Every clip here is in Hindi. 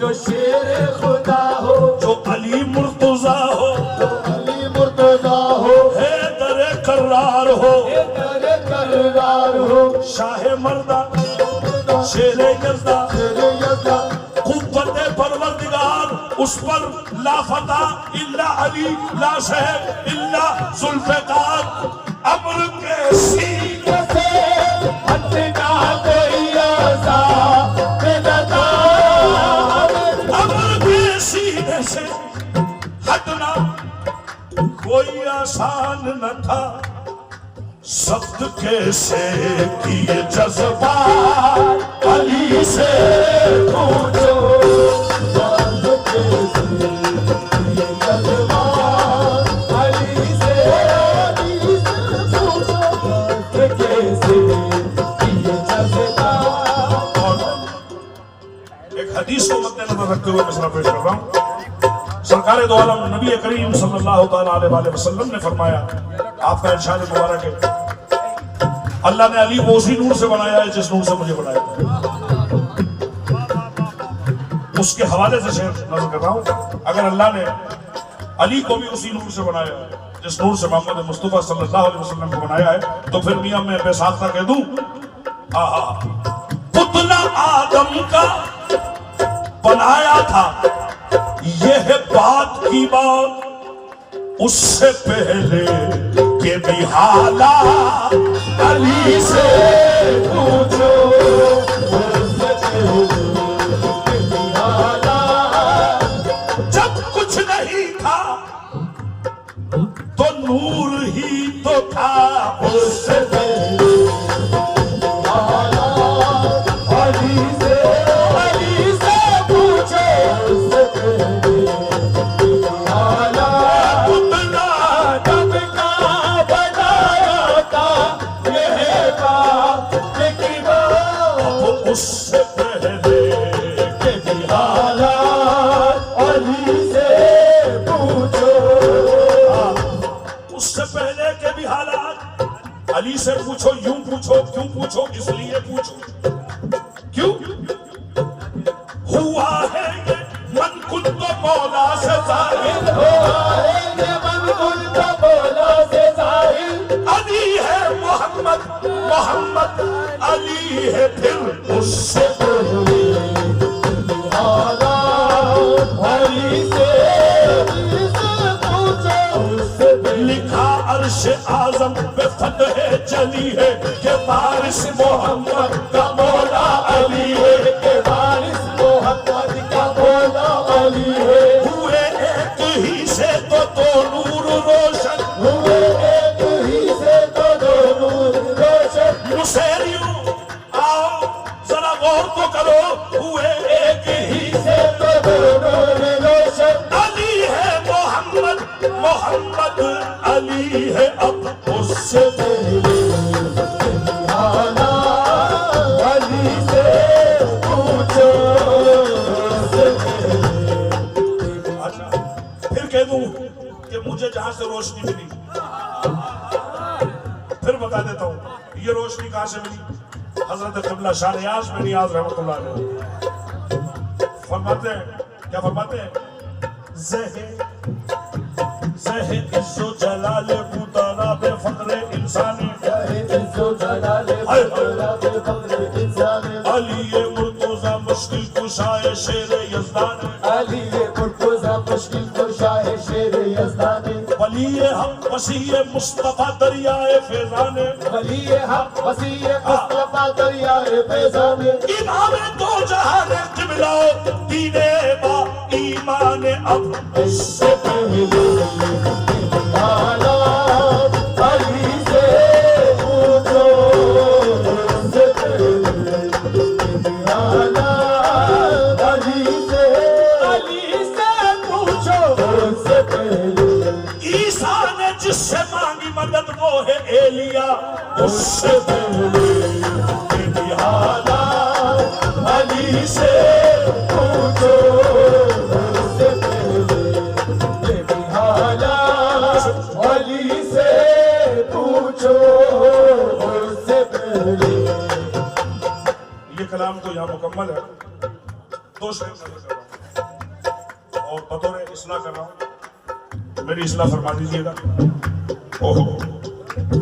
जो शेर खुदा हो, जो अली मुर्तजा हो, जो अली मुर्तजा हो, हैदर कर्रार हो, हैदर कर्रार हो, शाह मर्दा शेर यज़दा, शेर यज़दा, कुव्वत परवरदिगार उस पर ला फता इल्ला अली, ला शहर इल्ला जुल्फ़िकार। अम्र के सीने से हटना कोई आज़ाद न था, अम्र के सीने से हटना कोई आसान न था। सख्त कैसे किए जज्बात अली से पूछो, सख्त कैसे किए जज्बात अली से पूछो, सख्त कैसे किए जज्बात। एक हदीस को मद्देनजर रखते हुए मसला पेश कर रहा हूँ। सरकार दो आलम नबी करीम सल्लल्लाहु तआला अलैहि वसल्लम ने फरमाया, आपका इरशाद मुबारक है, अल्लाह ने अली को उसी नूर से बनाया है जिस नूर से मुझे बनाया। उसके हवाले से शेर नजर कर रहा हूं। अगर अल्लाह ने अली को भी उसी नूर से बनाया जिस नूर से मोहम्मद मुस्तफा सल्लल्लाहु अलैहि वसल्लम को बनाया है, तो फिर मियां मैं बेसाख्ता कह दूं, पुतला आदम का बनाया था, यह बात की बात उससे पहले के भी हालात अली से पूछो, उससे पहले के भी हालात। जब कुछ नहीं था तो नूर ही तो था, उससे पहले हालात अली से पूछो, उससे पहले हालात। पुतला आदम का बनाया था, यह बात की बात उससे पहले के भी हालात अली से पूछो, उससे पहले के भी हालात अली से पूछो। यूं पूछो, क्यों पूछो, इसलिए पूछो, क्यों हुआ है ये मन खुद तो मौला से जाहिर, ये मन खुद का बोला से जाहिर, अली है मोहम्मद, मोहम्मद अली है फिर उससे पहले हालात अली से पूछो, उससे पहले लिखा अर्श आजम पे फतह चली है कि बारिश मोहम्मद का मौला अली है, के वारिस मोहम्मद का बोला अली है, हुए एक ही से तो नूर रोशन, हुए एक ही से तो दोनों रोशन, मुसैरियों आओ जरा गौर तो करो, हुए एक ही से तो दोनों रोशन, अली है मोहम्मद, मोहम्मद अली है अब उससे पहले हालात अली से पूछो, उससे पहले। अच्छा, फिर कह दूं कि मुझे जहां से रोशनी मिली, फिर बता देता हूं ये रोशनी कहां से मिली। हजरत क़िबला शाह नियाज़ में नियाज़ रहमतुल्लाह अलैह फरमाते हैं, क्या फरमाते हैं, ज़हे ज़हे इज़्ज़ो जलाल बूताना बे फ़ख्रे इंसानी, अली ये मुर्तज़ा मुश्किल कुशाए शेर यज़दानी, अली ये मुर्तज़ा मुश्किल कुशाए शेर यज़दानी, वलीए हम वसीए मुस्तफा दरियाए फैज़ाने, वलीए हम वसीए मुस्तफा दरियाए फैज़ाने, इमाम दो जहान क़िबला दीने बा ईमान अब उससे पहले हालात अली से पूछो, उससे पहले हालात अली से पूछो, उससे पहले ईसा ने जिससे मांगी मदद वो है एलिया, उससे पहले हालात अली से पूछो, उससे पहले हालात अली से पूछो, उससे पहले। ये कलाम तो यहाँ मुकम्मल है। दो शेर नज़र कर रहा हूं। बतौर इस्लाह कर रहा हूँ, मेरी इस्लाह फरमा दीजिएगा। ओहो,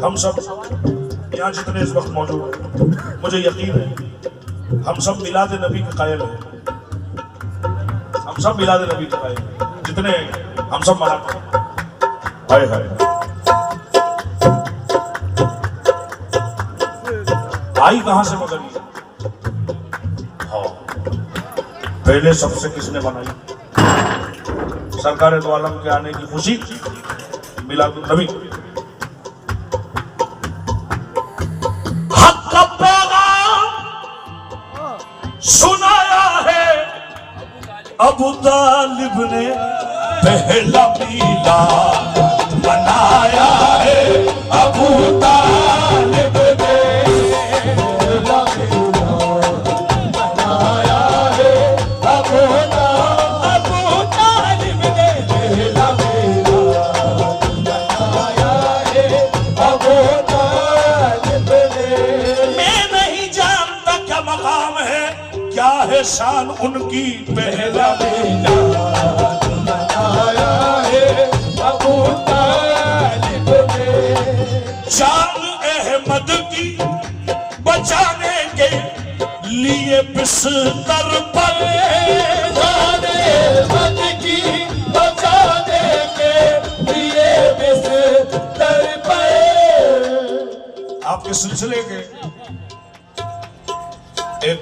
हम सब यहाँ जितने इस वक्त मौजूद हैं, मुझे यकीन है हम सब मिलाद नबी के कायल हैं। हम सब मिलाद नबी के कायल हैं, जितने हम सब मनाते हैं। हाय हाय, आई कहां से मगर ये? हाँ, पहले सबसे किसने बनाई? सरकार दो आलम के आने की खुशी, मिलादुन नबी। हक का पैगाम सुनाया है अबू तालिब ने, पहला मिलाद मनाया है अबू तालिब ने, पहला मिलाद मनाया है अबू तालिब ने, पहला मिलाद मनाया है अबू तालिब ने। मैं नहीं जानता क्या मकाम है, क्या है शान उनकी, पहला मिलाद मनाया है अबू तालिब ने। जान अहमद की बचाने के लिए बिस्तर पर, जान अहमद की बचाने के लिए बिस्तर पर। आपके सिलसिले के एक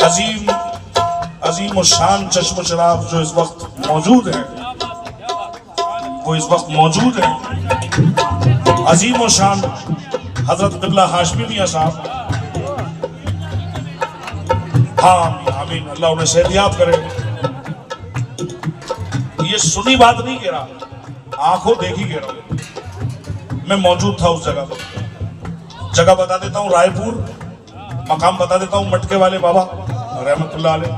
अजीम और शान चश्म चराग जो इस वक्त मौजूद है, वो इस वक्त मौजूद है, अजीम और शान हजरत क़िबला हाशमी मियां साहब। हाँ आमीन, अल्लाह उन्हें सेहतियाब करे। ये सुनी बात नहीं कह रहा, आंखों देखी कह रहा हूं। मैं मौजूद था उस जगह पर। जगह बता देता हूँ रायपुर, मकाम बता देता हूँ मटके वाले बाबा रहमतुल्लाह अलैह।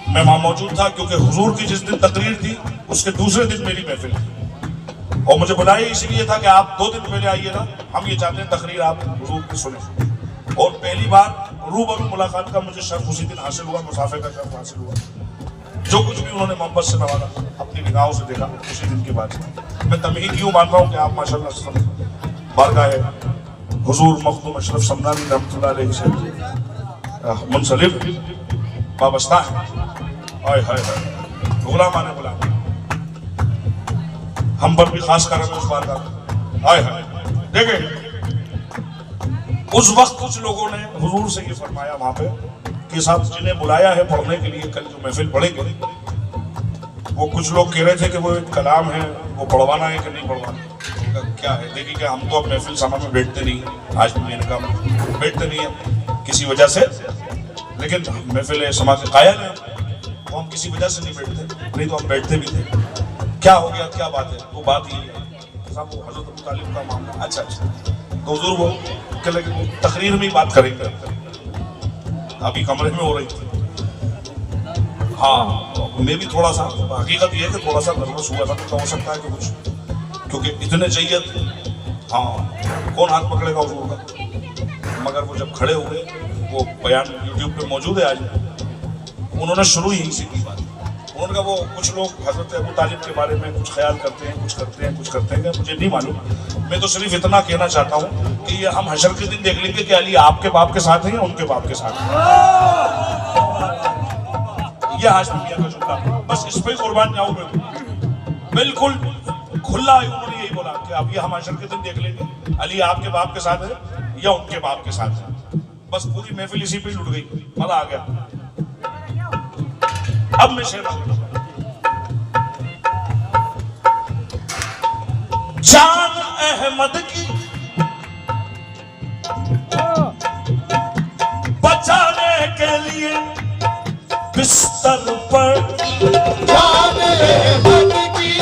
मैं वहां मौजूद था क्योंकि हुजूर की जिस दिन तकरीर थी उसके दूसरे दिन मेरी महफिल थी, और मुझे बुलाया इसलिए था कि आप 2 दिन पहले आइएगा, हम ये चाहते हैं तकरीर आप हुजूर की सुने। और पहली बार रूबरू मुलाकात का मुझे शर्फ उसी दिन हासिल हुआ, मुसाफे का शर्फ हासिल हुआ। जो कुछ भी उन्होंने मोहब्बत से नवाजा, अपनी निगाहों से देखा, उसी दिन की बात है। मैं तमहीद यूं मान रहा हूँ कि आप माशाअल्लाह बारगाह हुजूर मखदूम अशरफ समदानी रहमतुल्लाह अलैह से मुंसलिक वाबस्ता है। हाय हाय हाय, गुलाम आने गुलाम, हम पर भी खास करम उस बार का। हाय हाय, देखे उस वक्त कुछ लोगों ने हुजूर से ये फरमाया वहां पे कि साहब जिन्हें बुलाया है पढ़ने के लिए, कल जो महफिल पढ़ेंगे, वो कुछ लोग कह रहे थे कि वो एक कलाम है, वो पढ़वाना है कि नहीं पढ़वाना। क्या है, देखिए कि हम तो अब महफिल समा में बैठते नहीं, आज भी मैंने कहा बैठते नहीं है किसी वजह से, लेकिन महफिल समा के कायल है, तो हम किसी वजह से नहीं बैठते, नहीं तो हम बैठते भी थे। क्या हो गया, क्या बात है? वो बात ये है साहब, वो हजरत अबू तालिब का मामला। अच्छा अच्छा, तो हुजूर वो तकरीर में ही बात करेंगे, अभी कमरे में हो रही थी। हाँ, मैं भी थोड़ा सा, हकीकत ये है कि थोड़ा सा नर्वस हुआ था, तो हो सकता है कि कुछ, क्योंकि इतने जय्यत, हाँ कौन हाथ पकड़ेगा हुजूर का। मगर वो जब खड़े हुए, वो बयान यूट्यूब पे मौजूद है आज, उन्होंने शुरू ही से की बात। उन्होंने कहा वो कुछ लोग हजरत अबू तालिब के बारे में कुछ ख्याल करते हैं, कुछ करते हैं, कुछ करते हैं, मुझे नहीं मालूम। मैं तो सिर्फ इतना कहना चाहता हूँ कि ये हम हशर के दिन देख लेंगे कि अली आपके बाप के साथ है या उनके बाप के साथ है। ये हाशमी मियां का जुमला, बस इस पे कुर्बान जाऊं मैं, बिल्कुल खुला उन्होंने यही बोला कि अब ये हम हशर के दिन देख लेंगे अली आपके बाप के साथ है या उनके बाप के साथ है। बस पूरी महफिल इसी पे लुट गई, मजा आ गया। अब मैं शेर जान अहमद की बचाने के लिए बिस्तर पर, जान अहमद की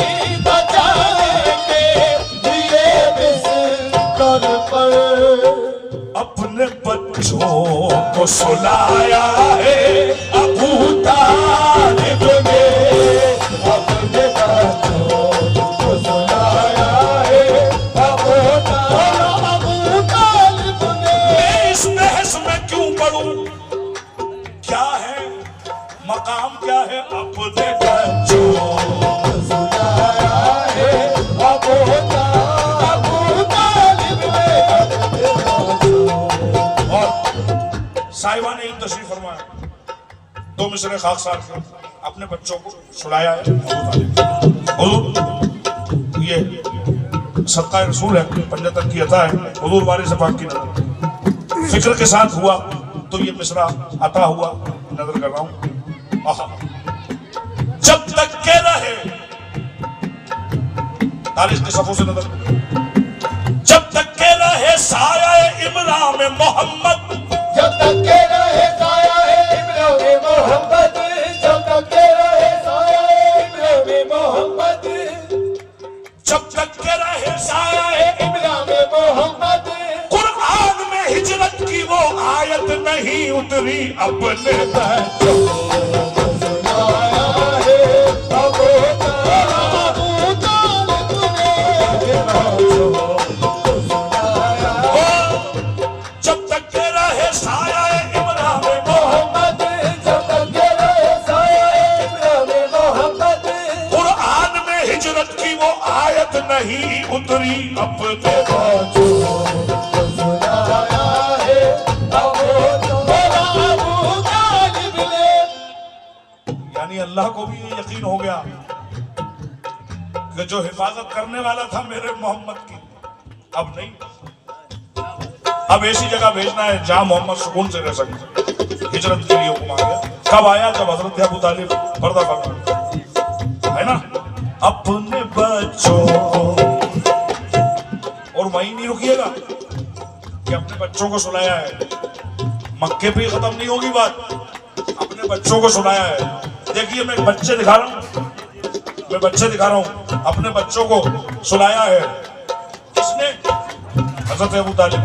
बचाने के लिए बिस्तर पर, अपने बच्चों को सुलाया है अबू तालिब ने, अपने बच्चों को सुलाया है अबू तालिब ने। मैं इस बहस में क्यों पढ़ूं, क्या है मकाम, क्या है अपने बच्चों फरमाया, 2 मिसरे खाकसार के अपने बच्चों को सुलाया है। हुजूर ये सदका रसूल है, पंजतन की अता है, हुजूर वारिस पाक की नजर फिक्र के साथ हुआ तो ये मिसरा अता हुआ, नजर कर रहा हूं। जब तक के रहे तारीख के सफों से नजर, जब तक के रहे साया इमरा में मोहम्मद, जब तक के रहे साया इब्रा में मोहम्मद, जब तक के रहे साया इब्रा में मोहम्मद, जब तक के रहे साया इब्रा में मोहम्मद, कुरान में हिजरत की वो आयत नहीं उतरी अपने बच्चों को सुनाया है अबू तालिब ने, बच्चों को सुनाया है। जब तक के रहे साया इमरा में मोहम्मद, जब तक के रहे साया इब्रा में मोहम्मद, कुरान में हिजरत की वो आयत नहीं उतरी अपने बच्चों को सुनाया है अबू तालिब ने। यानी अल्लाह को भी ये यकीन हो गया कि जो हिफाजत करने वाला था मेरे मोहम्मद की, अब नहीं, अब ऐसी जगह भेजना है जहां मोहम्मद सुकून से रह सके। हिजरत के लिए हुक्म आ गया। कब आया? जब हजरत अबू तालिब पर्दा फरमा, है ना, अपने बच्चों को, और वहीं नहीं रुकिएगा कि अपने बच्चों को सुलाया है, मक्के पे खत्म नहीं होगी बात, अपने बच्चों को सुलाया है। देखिए मैं बच्चे दिखा रहा हूं, मैं बच्चे दिखा रहा हूं, अपने बच्चों को सुलाया है किसने? हजरत अबू तालिब।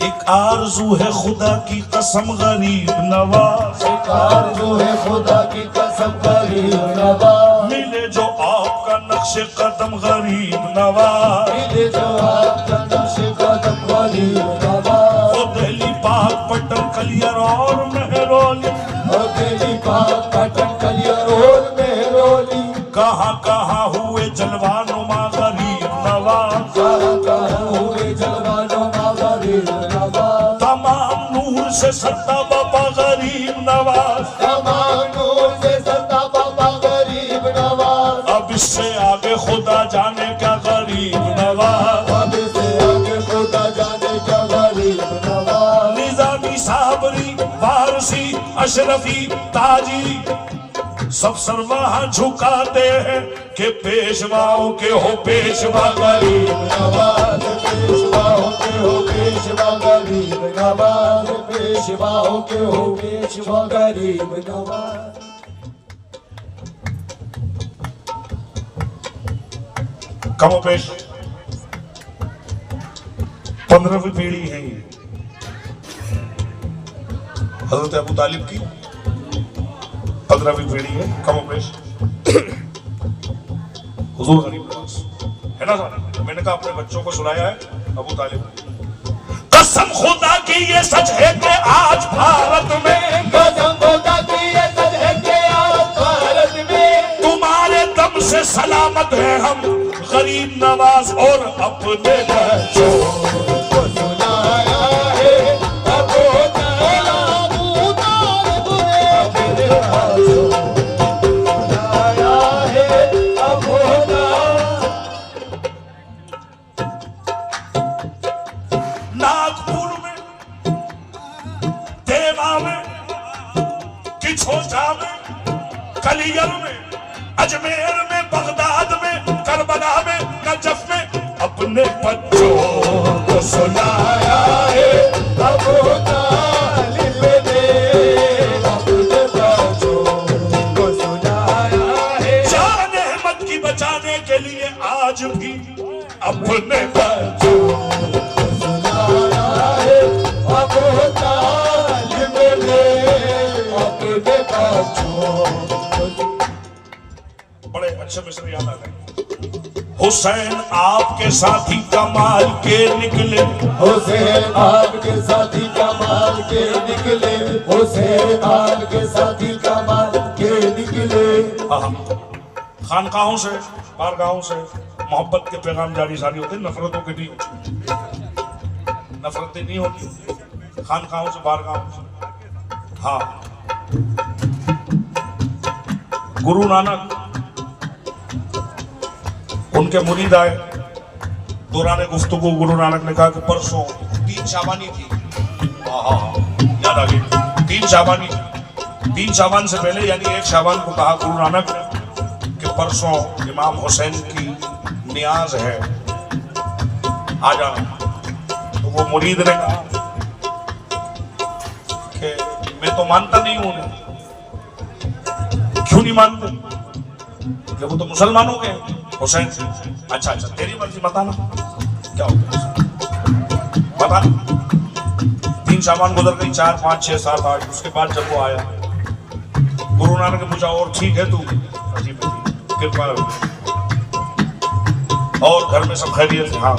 एक आरज़ू है खुदा की कसम गरीब नवाज, एक आरज़ू है खुदा की कसम गरीब नवाज, मिले जो आपका नक्शे कदम गरीब नवाज, मिले जो आपका नक्शे कदम गरीब नवाज, वो दिल्ली पाक पटन कलियर और मेहरौली, और दिल्ली पाक पटन कलियर और मेहरौली, कहाँ कहाँ हुए जलवानुमा गरीब नवाज, कहाँ कहाँ हुए जलवानुमा गरीब नवाज, तमाम नूर से सत्ता बाबा गरीब नवाज, तमाम नूर से सत्ता बाबा गरीब नवाज, अब इससे आगे खुदा जाने क्या गरीब नवाज, अब से आगे खुदा जाने क्या गरीब नवाज, निजामी साबरी वारसी अशरफी ताजी सब सरवाहा झुकाते हैं कि पेशवाओं के हो पेशवा गरीब नवाज, पेशवाओं के हो पेशवा गरीब नवाज, पेशवाओं के हो पेशवा गरीब नवाज। कमोपेश 15वीं पीढ़ी है ये हजरत अबू तालिब की, 15वीं पीढ़ी है कमोपेश। हुजूर गरीब नवाज है ना साहब, मैंने कहा अपने बच्चों को सुलाया है अबू तालिब। कसम खुदा की ये सच है कि आज भारत में, कसम खुदा की ये सच है कि आज भारत में, तुम्हारे दम से सलामत है हम गरीब नवाज और अपने बच्चों को सुनाया है अबू तालिब ने, अपने बच्चों को सुनाया है अबू तालिब। नागपुर में, देवा में, किछोटा में, कलियर में, अजमेर में, बगदाद में, करबला में, नजफ में अपने बच्चों को सुनाया है अबू तालिब ने, अपने बच्चों को सुनाया है, जान अहमद की बचाने के लिए आज भी अपने बच्चों को सुनाया है अबू तालिब ने, अपने बच्चों को। बड़े अच्छे मिस्र याद आ गए। हुसैन आपके साथी कमाल के निकले, हुसैन आपके साथी कमाल के निकले, हुसैन आपके साथी कमाल के निकले। खानकाहों से, बारगाहों से मोहब्बत के पैगाम जारी सारी होते, नफरतों के नहीं होती, नफरतें नहीं होती। खानकाहों से बाहर गाँव से। हाँ, गुरु नानक उनके मुरीद आए, दौरान गुफ्तगू गुरु नानक ने कहा कि परसों 3 शाबानी थी। हाँ, याद आ गई, 3 शाबानी थी। 3 शाबान से पहले यानी 1 शाबान को कहा गुरु नानक ने कि परसों इमाम हुसैन की नियाज है, आ जाना। तो वो मुरीद ने कहा कि मैं तो मानता नहीं हूं। क्यों नहीं मानते? कि वो तो मुसलमानों के हुसैन से। अच्छा, तेरी मर्जी, बताना क्या हो गया, बताना। 3 शाबान गुजर गई, 4, 5, 6, 7, 8। उसके बाद जब वो आया, गुरु नानक ने पूछा और ठीक है तू? अजीब कृपा और घर में सब खैरियत? हाँ।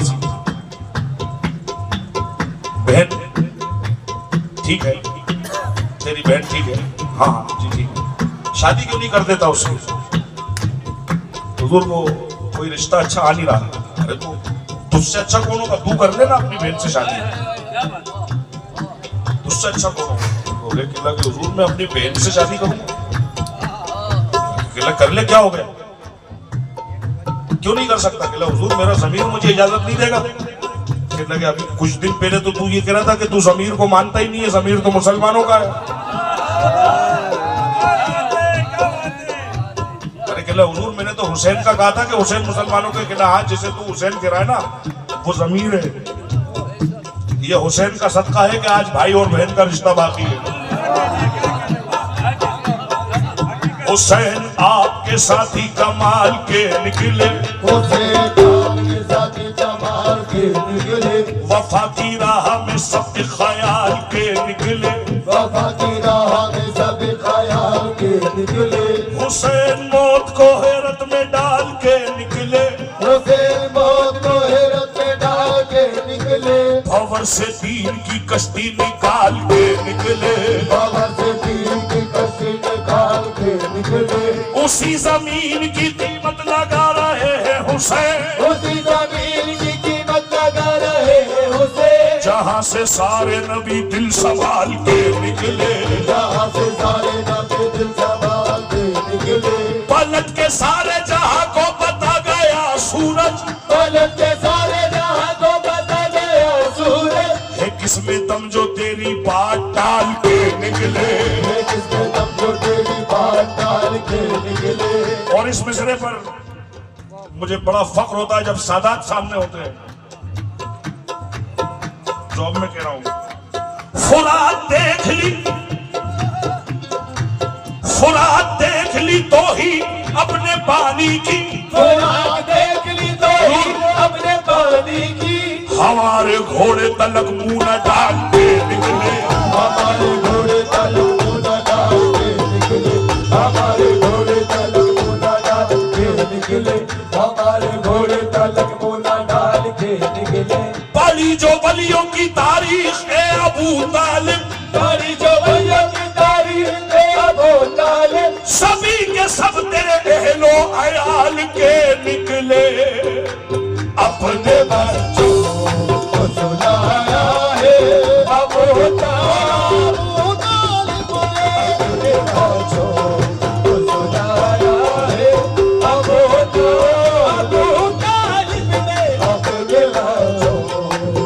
बहन ठीक है? तेरी बहन ठीक है? हाँ जी ठीक है। शादी क्यों नहीं कर देता उसकी? हुजूर को कोई रिश्ता अच्छा आ नहीं रहा। अरे तो तुझसे अच्छा कौन होगा? तू कर लेना अपनी बहन से शादी। तुझसे अच्छा कौन होगा? बोले कि हुजूर मैं अपनी बहन से शादी करूंगा। कर ले, क्या हो गया? क्यों नहीं कर सकता? हुजूर मेरा ज़मीर मुझे इजाजत नहीं देगा। लगे अभी कुछ दिन पहले तो तू ये कह रहा था कि तू ज़मीर को मानता ही नहीं है, ज़मीर तो मुसलमानों का है। अरे कहला हुजूर मैंने तो हुसैन का कहा था कि हुसैन मुसलमानों के। कहला हाँ, जैसे तू हुसैन कह रहा है ना, वो ज़मीर है। ये हुसैन का सदका है कि आज भाई और बहन का रिश्ता बाकी है। हुसैन आपके साथी कमाल के निकले, वफा की राह में सब ख्याल के निकले, वफा की राह में सब ख्याल के निकले। हुसैन मौत को हैरत में डाल के निकले, हुसैन मौत को हैरत में डाल के निकले। भंवर से दीन की कश्ती निकाल के निकले, भंवर से दीन की कश्ती निकाल के निकले। उसी जमीन की कीमत लगा रहे हैं हुसैन, उसी जमीन की कीमत लगा रहे हैं हुसैन। जहाँ से सारे नबी दिल संभाल के निकले, जहाँ से सारे नबी दिल संभाल के निकले। पलट के सारे जहाँ को बता गया सूरज, पलट के सारे जहाँ को बता गया सूरज। है किसमें दम जो तेरी बात टाल के निकले, है किसमें दम जो तेरी बात टाल के निकले। और इस मिसरे पर मुझे बड़ा फख्र होता है जब सादात सामने होते हैं। जो अब मैं कह रहा हूं, फुरात देख ली, फुरात देख ली तो ही अपने पानी की, फुरात देख ली तो ही अपने पानी की। हमारे घोड़े तलक मुंह न डाल के निकले, हमारे घोड़े तलक मुंह न डाल के निकले। हमारे घोड़े तलक मुंह न डाल के निकले। हमारे घोड़े तलक मुंह न डाल के निकले। बड़ी जो बलियों की तारीख है अबू तालिब, बड़ी जो बलियों की तारीख है अबू तालिब। सभी के सब तेरे अहलो अयाल के निकले, अपने बच्चों को सुनाया है अबू तालिब। अपने बच्चों को सुनाया है अबू तालिब ने। अपने बच्चों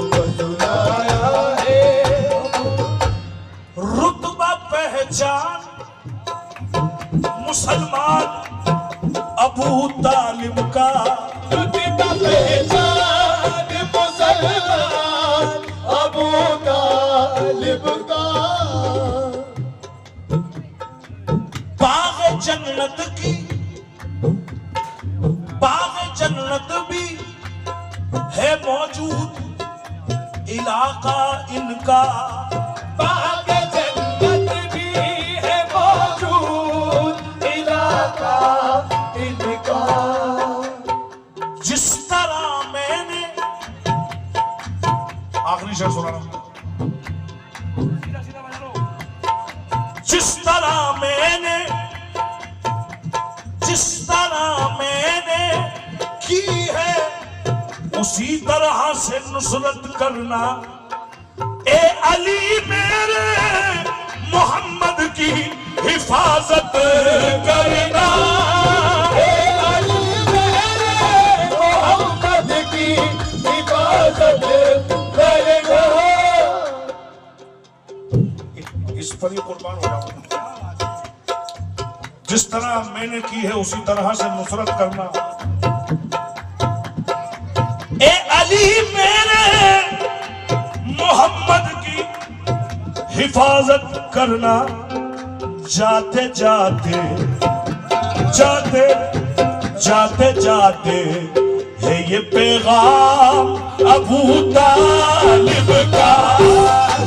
को सुनाया है। रुतबा पहचान मुसलमान अबू तालिब का, रुतबा पहचान मुसलमान अबू तालिब का। बाग जन्नत की, बाग जन्नत भी है मौजूद, इलाका इनका। बाग जन्नत भी है मौजूद, इलाका इनका। जिस तरह मैंने, आखिरी शेर सुना रहा हूं, जिस तरह मैंने, जिस तरह मैंने की है उसी तरह से नुसरत करना। ए अली मेरे मोहम्मद की हिफाजत करना, अली मेरे मोहम्मद की हिफाजत करना। इस पर ही कुर्बान हो जाऊं। जिस तरह मैंने की है उसी तरह से नुसरत करना। ए अली मेरे मोहम्मद की हिफाजत करना। जाते जाते जाते जाते जाते है ये पैगाम अबू तालिब का।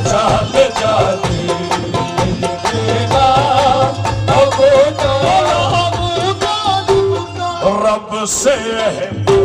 जाते जाते रब से है